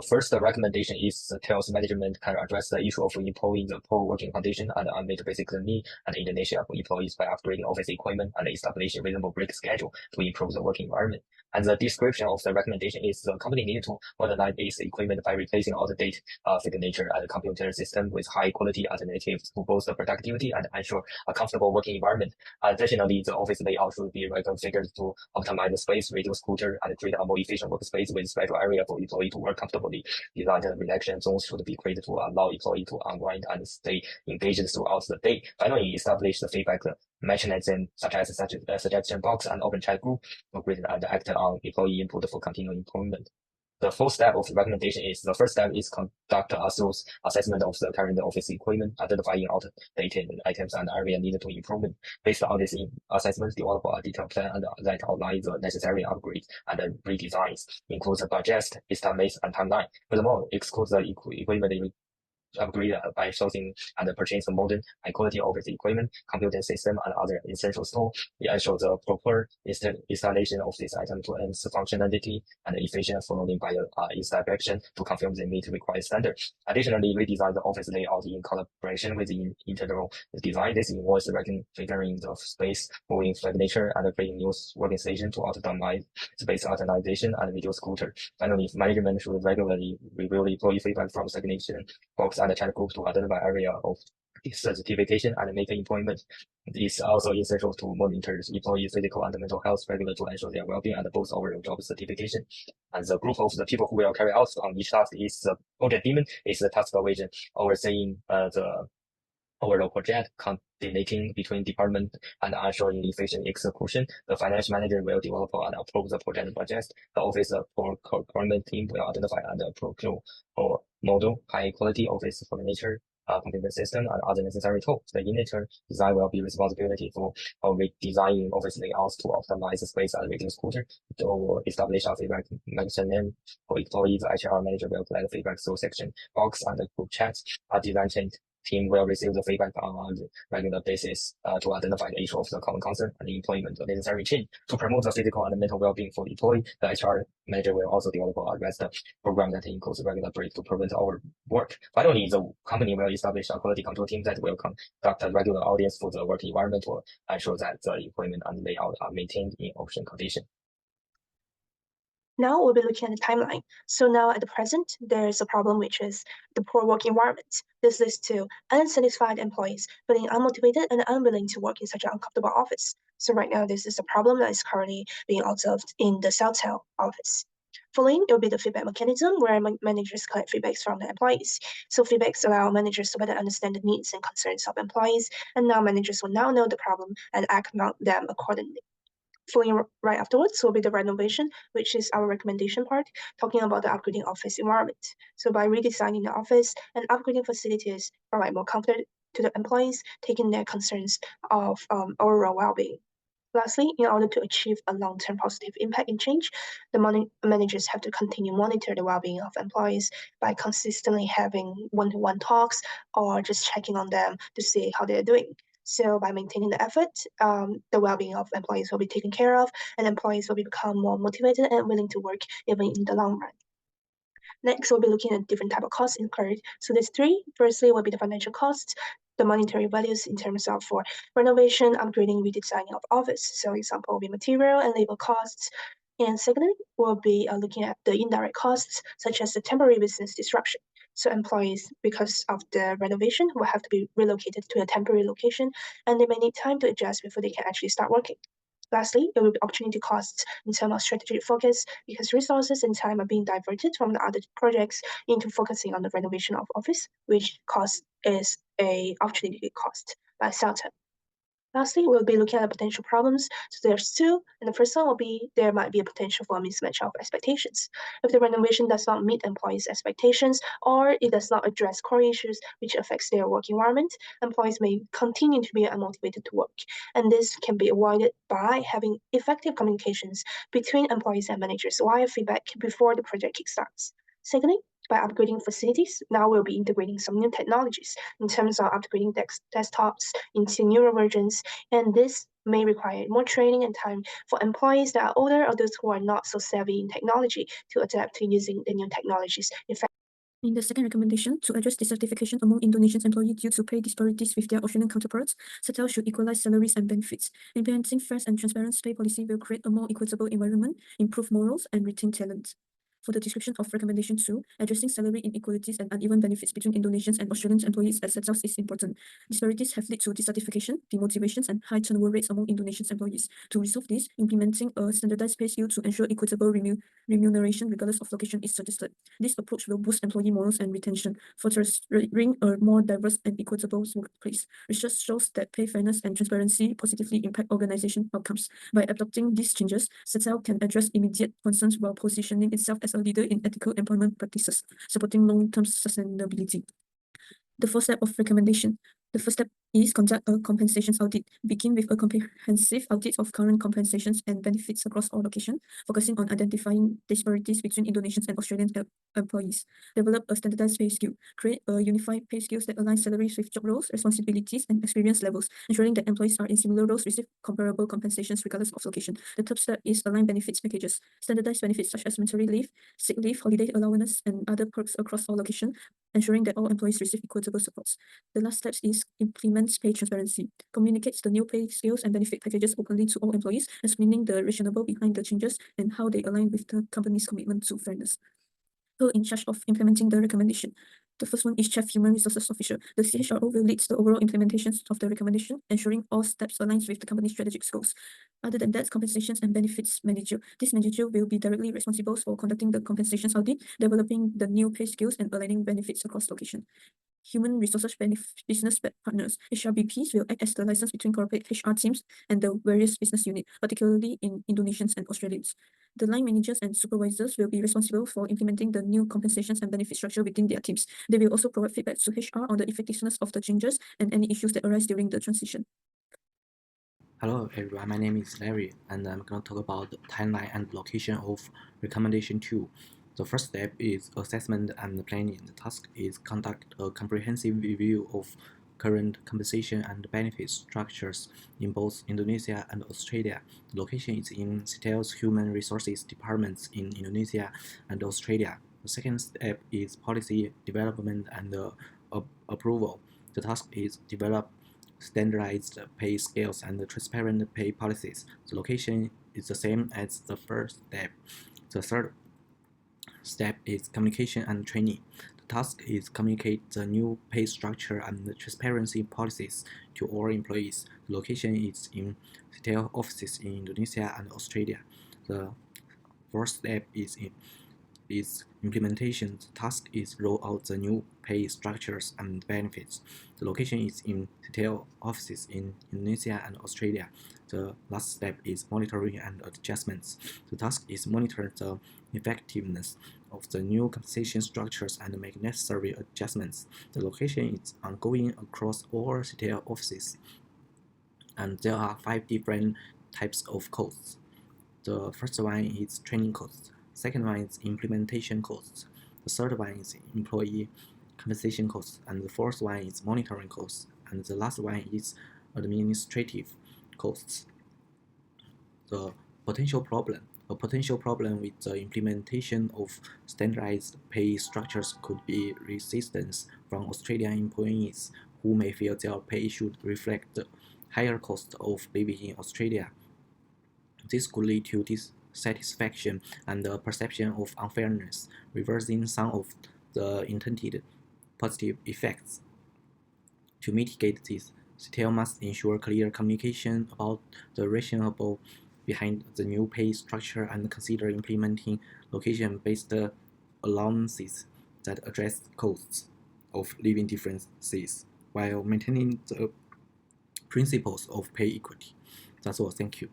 First, the recommendation is tells management can address the issue of employing the poor working condition and unmet basic need and Indonesia for employees by upgrading office equipment and establishing reasonable break schedule to improve the working environment. And the description of the recommendation is the company needed to modernize its equipment by replacing outdated signature and computer system with high quality alternatives to boost the productivity and ensure a comfortable working environment. Additionally, the office layout should be reconfigured to optimize the space, reduce clutter, and create a more efficient workspace with special area for employee to work comfortably. Design and relaxation zones should be created to allow employee to unwind and stay engaged throughout the day. Finally, establish the feedback mechanism such as suggestion box and open chat group to create and act on employee input for continual improvement. The fourth step of the recommendation is the first step is conduct a thorough assessment of the current office equipment, identifying outdated items and area needed to improvement. Based on this assessment, develop a detailed plan and that outlines the necessary upgrades and redesigns, includes a budget, estimates, and timeline. Furthermore, excludes the equipment upgrade by sourcing and purchasing modern, high-quality office equipment, computer system, and other essential store. It ensures the proper installation of this item to enhance functionality and efficient following by inspection to confirm they meet required standards. Additionally, redesign the office layout in collaboration with the internal design. This involves reconfiguring the space, moving furniture, and creating new working station to optimize space organization and reduce clutter. Finally, management should regularly review employee feedback from stagnation box and chat group to identify area of desertification and make employment. It is also essential to monitor employee physical and mental health regularly to ensure their well-being and boost overall job certification. And the group of the people who will carry out on each task is the project team, is the task division overseeing the overall project, coordinating between department and ensuring efficient execution. The finance manager will develop and approve the project budget. The office procurement team will identify and procure or model high quality office furniture, computer system, and other necessary tools. The initial design will be responsibility for redesigning office layouts to optimize the space and reduce clutter. To establish a feedback mechanism for employees, the HR manager will collect feedback through section box and group chats. A design team will receive the feedback on a regular basis to identify the issue of the common concern and implement the necessary change. To promote the physical and mental well-being for the employee, the HR manager will also develop a rest program that includes regular break to prevent overwork. Finally, the company will establish a quality control team that will conduct a regular audience for the work environment to ensure that the equipment and layout are maintained in option condition. Now we'll be looking at the timeline. So now at the present, there's a problem which is the poor work environment. This leads to unsatisfied employees feeling unmotivated and unwilling to work in such an uncomfortable office. So right now, this is a problem that is currently being observed in the Southtown office. Following, it will be the feedback mechanism where managers collect feedbacks from the employees. So feedbacks allow managers to better understand the needs and concerns of employees, and now managers will now know the problem and act on them accordingly. Following right afterwards will be the renovation, which is our recommendation part, talking about the upgrading office environment. So by redesigning the office and upgrading facilities, provide more comfort to the employees, taking their concerns of overall well-being. Lastly, in order to achieve a long-term positive impact and change, the managers have to continue monitor the well-being of employees by consistently having one-to-one talks or just checking on them to see how they're doing. So by maintaining the effort, the well-being of employees will be taken care of, and employees will become more motivated and willing to work even in the long run. Next, we'll be looking at different type of costs incurred. So there's three. Firstly, will be the financial costs, the monetary values in terms of for renovation, upgrading, redesigning of office. So example will be material and labor costs. And secondly, we'll be looking at the indirect costs, such as the temporary business disruption. So employees, because of the renovation, will have to be relocated to a temporary location, and they may need time to adjust before they can actually start working. Lastly, there will be opportunity costs in terms of strategic focus because resources and time are being diverted from the other projects into focusing on the renovation of office, which cost is a opportunity cost by Southtown. Lastly, we'll be looking at the potential problems. So there's two, and the first one will be there might be a potential for a mismatch of expectations. If the renovation does not meet employees' expectations or it does not address core issues which affects their work environment, employees may continue to be unmotivated to work. And this can be avoided by having effective communications between employees and managers via feedback before the project kickstarts. Secondly, by upgrading facilities, now we'll be integrating some new technologies in terms of upgrading desktops into newer versions, and this may require more training and time for employees that are older or those who are not so savvy in technology to adapt to using the new technologies. In the second recommendation, to address dissatisfaction among Indonesian employees due to pay disparities with their Australian counterparts, Setel should equalize salaries and benefits. Implementing fair and transparent pay policy will create a more equitable environment, improve morals, and retain talent. For the description of recommendation 2, addressing salary inequalities and uneven benefits between Indonesian and Australian employees at Setel is important. Disparities have led to dissatisfaction, demotivations, and high turnover rates among Indonesian employees. To resolve this, implementing a standardized pay scale to ensure equitable remuneration regardless of location is suggested. This approach will boost employee morals and retention, fostering a more diverse and equitable workplace. Research shows that pay fairness and transparency positively impact organization outcomes. By adopting these changes, Setel can address immediate concerns while positioning itself as a leader in ethical employment practices, supporting long-term sustainability. The first step of recommendation. The first step is conduct a compensations audit. Begin with a comprehensive audit of current compensations and benefits across all locations, focusing on identifying disparities between Indonesian and Australian employees. Develop a standardized pay scale. Create a unified pay scales that align salaries with job roles, responsibilities, and experience levels, ensuring that employees are in similar roles receive comparable compensations regardless of location. The third step is align benefits packages. Standardized benefits such as maternity leave, sick leave, holiday allowance, and other perks across all locations, ensuring that all employees receive equitable supports. The last step is implement pay transparency. Communicates the new pay scales and benefit packages openly to all employees, explaining the rationale behind the changes and how they align with the company's commitment to fairness. Who in charge of implementing the recommendation? The first one is Chief Human Resources Officer. The CHRO will lead the overall implementation of the recommendation, ensuring all steps align with the company's strategic goals. Other than that, compensations and benefits manager. This manager will be directly responsible for conducting the compensations audit, developing the new pay scales, and aligning benefits across location. Human resources business partners, HRBPs, will act as the license between corporate HR teams and the various business units, particularly in Indonesians and Australians. The line managers and supervisors will be responsible for implementing the new compensations and benefit structure within their teams. They will also provide feedback to HR on the effectiveness of the changes and any issues that arise during the transition. Hello everyone, my name is Larry, and I'm going to talk about the timeline and location of recommendation 2. The first step is assessment and planning. The task is conduct a comprehensive review of current compensation and benefit structures in both Indonesia and Australia. The location is in Setel's Human Resources departments in Indonesia and Australia. The second step is policy development and approval. The task is develop standardized pay scales and transparent pay policies. The location is the same as the first step. The third step is communication and training. The task is communicate the new pay structure and the transparency policies to all employees. The location is in Setel offices in Indonesia and Australia. The fourth step is implementation. The task is roll out the new pay structures and benefits. The location is in Setel offices in Indonesia and Australia. The last step is monitoring and adjustments. The task is monitor the effectiveness of the new compensation structures and make necessary adjustments. The location is ongoing across all Setel offices, and there are 5 different types of costs. The first one is training costs. Second one is implementation costs. The third one is employee compensation costs, and the fourth one is monitoring costs, and the last one is administrative costs. A potential problem with the implementation of standardized pay structures could be resistance from Australian employees who may feel their pay should reflect the higher cost of living in Australia. This could lead to dissatisfaction and the perception of unfairness, reversing some of the intended positive effects. To mitigate this, Setel must ensure clear communication about the rationale behind the new pay structure and consider implementing location-based allowances that address costs of living differences while maintaining the principles of pay equity. That's all. Thank you.